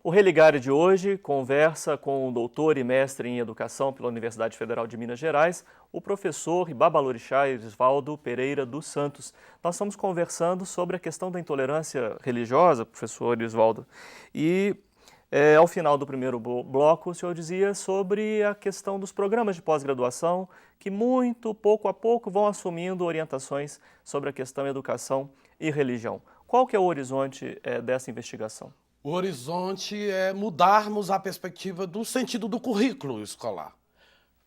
O Religare de hoje conversa com o doutor e mestre em Educação pela Universidade Federal de Minas Gerais, o professor e babalorixá Erisvaldo Pereira dos Santos. Nós estamos conversando sobre a questão da intolerância religiosa, professor Erisvaldo, e ao final do primeiro bloco o senhor dizia sobre a questão dos programas de pós-graduação que muito, pouco a pouco, vão assumindo orientações sobre a questão educação e religião. Qual que é o horizonte dessa investigação? O horizonte é mudarmos a perspectiva do sentido do currículo escolar.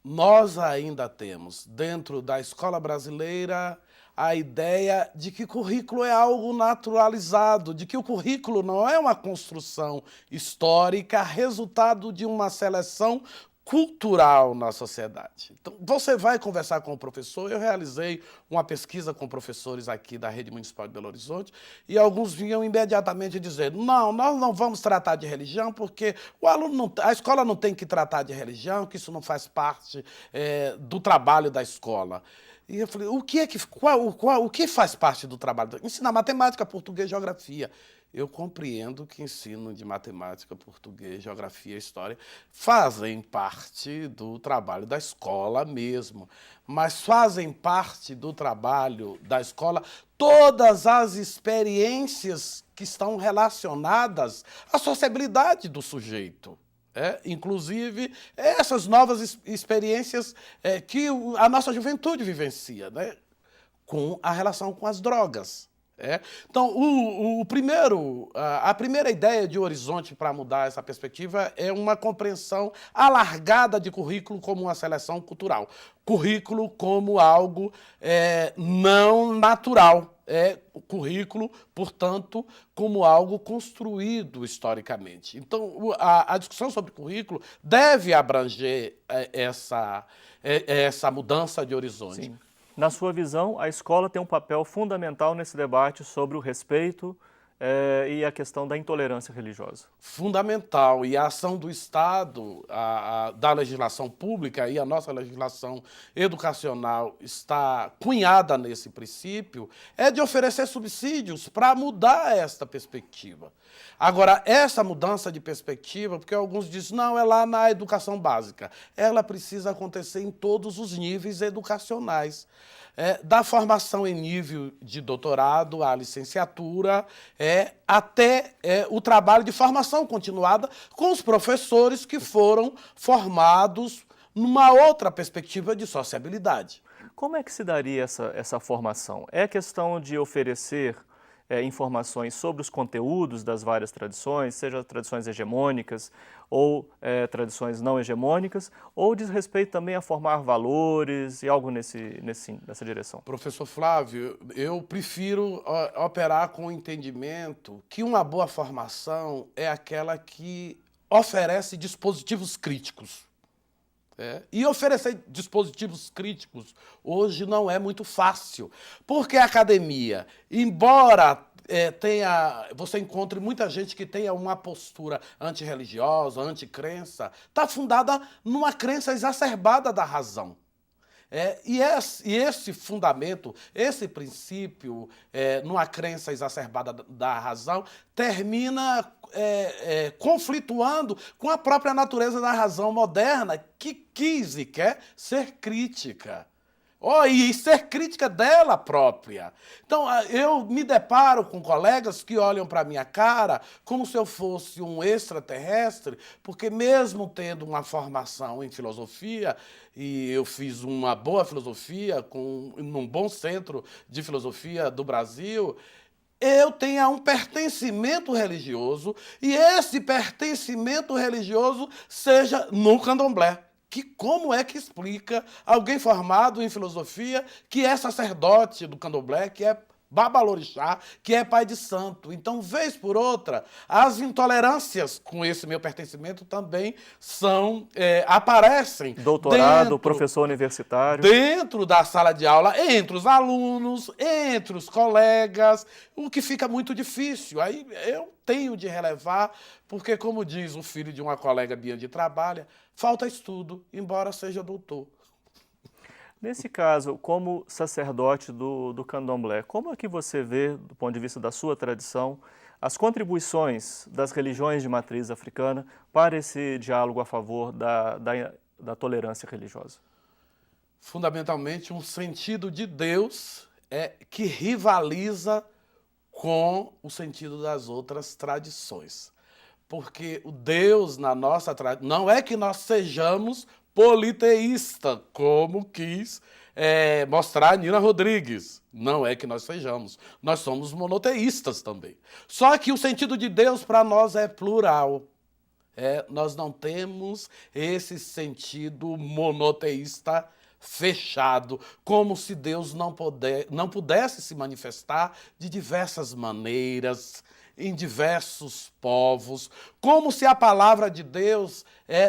Nós ainda temos, dentro da escola brasileira, a ideia de que currículo é algo naturalizado, de que o currículo não é uma construção histórica, resultado de uma seleção cultural na sociedade. Então, você vai conversar com o professor. Eu realizei uma pesquisa com professores aqui da Rede Municipal de Belo Horizonte e alguns vinham imediatamente dizer: não, nós não vamos tratar de religião porque o aluno não, a escola não tem que tratar de religião, que isso não faz parte do trabalho da escola. E eu falei: o que faz parte do trabalho? Ensinar matemática, português, geografia. Eu compreendo que ensino de matemática, português, geografia e história fazem parte do trabalho da escola mesmo, mas fazem parte do trabalho da escola todas as experiências que estão relacionadas à sociabilidade do sujeito. Inclusive, essas novas experiências que a nossa juventude vivencia, né? Com a relação com as drogas. Então, a primeira ideia de horizonte para mudar essa perspectiva é uma compreensão alargada de currículo como uma seleção cultural. Currículo como algo não natural. Currículo, portanto, como algo construído historicamente. Então, a discussão sobre currículo deve abranger essa mudança de horizonte. Sim. Na sua visão, a escola tem um papel fundamental nesse debate sobre o respeito e a questão da intolerância religiosa. Fundamental. E a ação do Estado, da legislação pública e a nossa legislação educacional está cunhada nesse princípio, é de oferecer subsídios para mudar esta perspectiva. Agora, essa mudança de perspectiva, porque alguns dizem: não, é lá na educação básica. Ela precisa acontecer em todos os níveis educacionais. Da formação em nível de doutorado, à licenciatura, até o trabalho de formação continuada com os professores que foram formados numa outra perspectiva de sociabilidade. Como é que se daria essa formação? É questão de oferecer informações sobre os conteúdos das várias tradições, seja tradições hegemônicas ou tradições não hegemônicas, ou diz respeito também a formar valores e algo nessa direção? Professor Flávio, eu prefiro operar com o entendimento que uma boa formação é aquela que oferece dispositivos críticos. E oferecer dispositivos críticos hoje não é muito fácil, porque a academia, embora você encontre muita gente que tenha uma postura antirreligiosa, anticrença, está fundada numa crença exacerbada da razão. E esse fundamento, esse princípio, numa crença exacerbada da razão, termina conflituando com a própria natureza da razão moderna, que quis e quer ser crítica. E ser crítica dela própria. Então, eu me deparo com colegas que olham para a minha cara como se eu fosse um extraterrestre, porque mesmo tendo uma formação em filosofia, e eu fiz uma boa filosofia num bom centro de filosofia do Brasil, eu tenho um pertencimento religioso, e esse pertencimento religioso seja no candomblé. Como é que explica alguém formado em filosofia que é sacerdote do candomblé, que é babalorixá, que é pai de santo? Então, vez por outra, as intolerâncias com esse meu pertencimento também aparecem. Doutorado, professor universitário. Dentro da sala de aula, entre os alunos, entre os colegas, o que fica muito difícil. Aí eu tenho de relevar, porque, como diz o filho de uma colega minha de trabalho, falta estudo, embora seja doutor. Nesse caso, como sacerdote do candomblé, como é que você vê, do ponto de vista da sua tradição, as contribuições das religiões de matriz africana para esse diálogo a favor da tolerância religiosa? Fundamentalmente, um sentido de Deus que rivaliza com o sentido das outras tradições. Porque o Deus na nossa tradição, não é que nós sejamos politeístas, como quis mostrar Nina Rodrigues. Não é que nós sejamos. Nós somos monoteístas também. Só que o sentido de Deus para nós é plural. Nós não temos esse sentido monoteísta fechado, como se Deus não pudesse se manifestar de diversas maneiras, em diversos povos, como se a palavra de Deus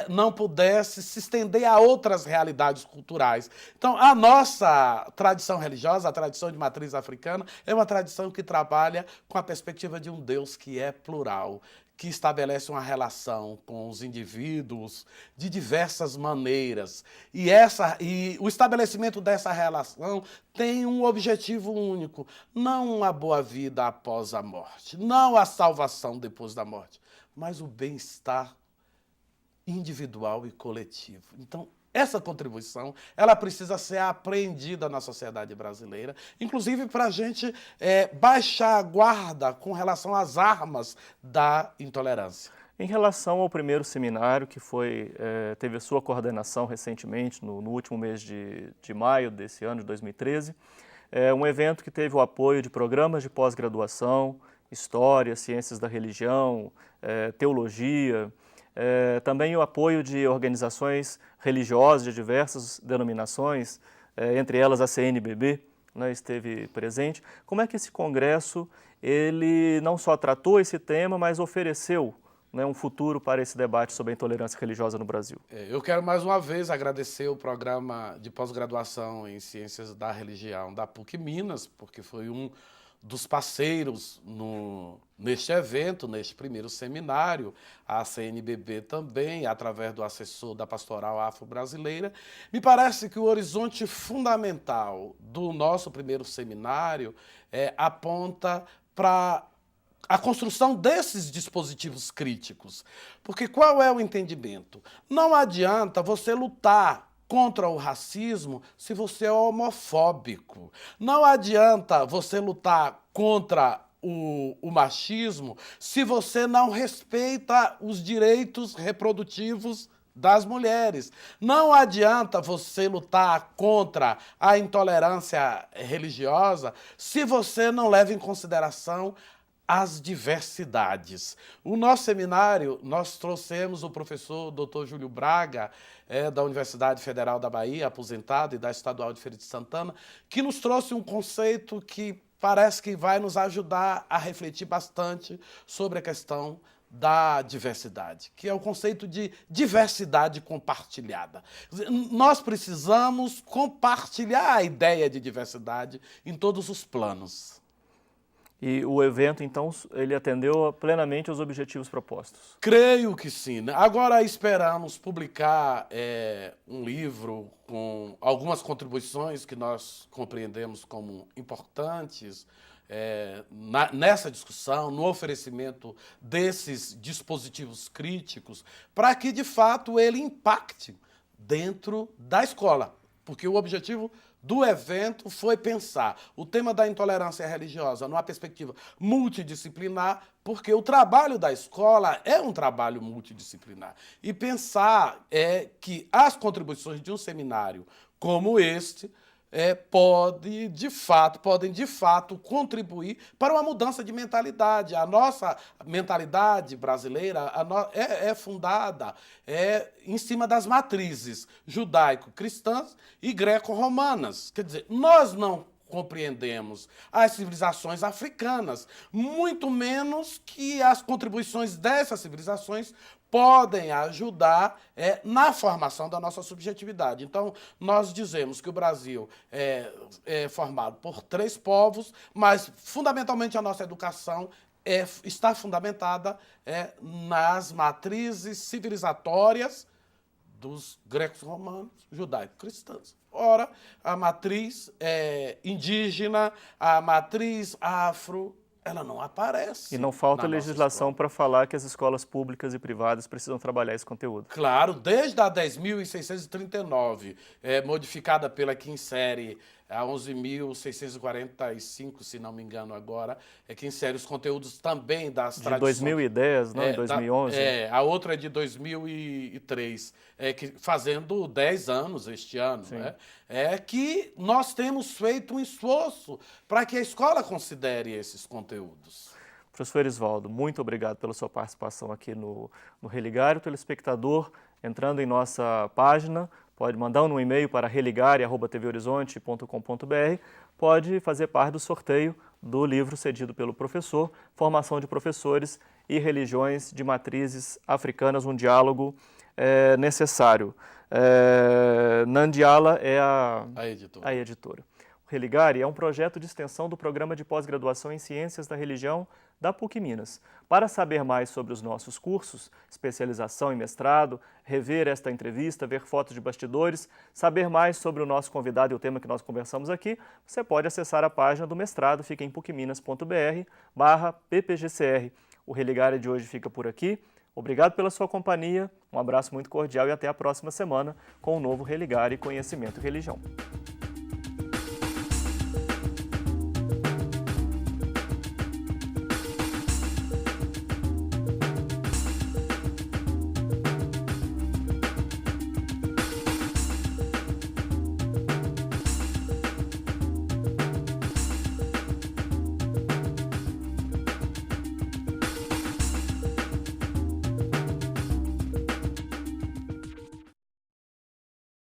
não pudesse se estender a outras realidades culturais. Então, a nossa tradição religiosa, a tradição de matriz africana, é uma tradição que trabalha com a perspectiva de um Deus que é plural, que estabelece uma relação com os indivíduos de diversas maneiras. E o estabelecimento dessa relação tem um objetivo único, não a boa vida após a morte, não a salvação depois da morte, mas o bem-estar individual e coletivo. Então, essa contribuição, ela precisa ser apreendida na sociedade brasileira, inclusive para a gente baixar a guarda com relação às armas da intolerância. Em relação ao primeiro seminário, que teve a sua coordenação recentemente, no último mês de maio desse ano, de 2013, um evento que teve o apoio de programas de pós-graduação, História, Ciências da Religião, Teologia, também o apoio de organizações religiosas de diversas denominações, entre elas a CNBB, né, esteve presente. Como é que esse congresso ele não só tratou esse tema, mas ofereceu, né, um futuro para esse debate sobre a intolerância religiosa no Brasil? Eu quero mais uma vez agradecer o programa de pós-graduação em Ciências da Religião da PUC Minas, porque foi um dos parceiros neste evento, neste primeiro seminário, a CNBB também, através do assessor da Pastoral Afro-Brasileira. Me parece que o horizonte fundamental do nosso primeiro seminário aponta para a construção desses dispositivos críticos. Porque qual é o entendimento? Não adianta você lutar contra o racismo se você é homofóbico. Não adianta você lutar contra o machismo se você não respeita os direitos reprodutivos das mulheres. Não adianta você lutar contra a intolerância religiosa se você não leva em consideração as diversidades. O nosso seminário, nós trouxemos o professor Dr. Júlio Braga, da Universidade Federal da Bahia, aposentado, e da Estadual de Feira de Santana, que nos trouxe um conceito que parece que vai nos ajudar a refletir bastante sobre a questão da diversidade, que é o conceito de diversidade compartilhada. Nós precisamos compartilhar a ideia de diversidade em todos os planos. E o evento, então, ele atendeu plenamente aos objetivos propostos? Creio que sim. Agora esperamos publicar um livro com algumas contribuições que nós compreendemos como importantes nessa discussão, no oferecimento desses dispositivos críticos, para que, de fato, ele impacte dentro da escola. Porque o objetivo do evento foi pensar o tema da intolerância religiosa numa perspectiva multidisciplinar, porque o trabalho da escola é um trabalho multidisciplinar. E pensar que as contribuições de um seminário como este podem de fato contribuir para uma mudança de mentalidade. A nossa mentalidade brasileira é fundada em cima das matrizes judaico-cristãs e greco-romanas. Quer dizer, nós não compreendemos as civilizações africanas, muito menos que as contribuições dessas civilizações podem ajudar na formação da nossa subjetividade. Então, nós dizemos que o Brasil é formado por 3 povos, mas, fundamentalmente, a nossa educação está fundamentada nas matrizes civilizatórias dos gregos romanos, judaico-cristãs. Ora, a matriz indígena, a matriz afro, ela não aparece. E não falta na nossa legislação escola. para falar que as escolas públicas e privadas precisam trabalhar esse conteúdo. Claro, desde a 10.639, modificada pela que insere a 11.645, se não me engano agora, que insere os conteúdos também das De tradições. 2010, não? Em 2011? A outra é de 2003, fazendo 10 anos este ano. Né? É que nós temos feito um esforço para que a escola considere esses conteúdos. Professor Erisvaldo, muito obrigado pela sua participação aqui no Religar. O telespectador, entrando em nossa página, pode mandar um e-mail para religare@tvhorizonte.com.br, pode fazer parte do sorteio do livro cedido pelo professor, Formação de Professores e Religiões de Matrizes Africanas, um diálogo necessário. Nandiala é a editora. O Religare é um projeto de extensão do Programa de Pós-Graduação em Ciências da Religião da PUC Minas. Para saber mais sobre os nossos cursos, especialização em mestrado, rever esta entrevista, ver fotos de bastidores, saber mais sobre o nosso convidado e o tema que nós conversamos aqui, você pode acessar a página do mestrado, fica em pucminas.br/ppgcr. O Religare de hoje fica por aqui. Obrigado pela sua companhia, um abraço muito cordial e até a próxima semana com o novo Religare Conhecimento e Religião.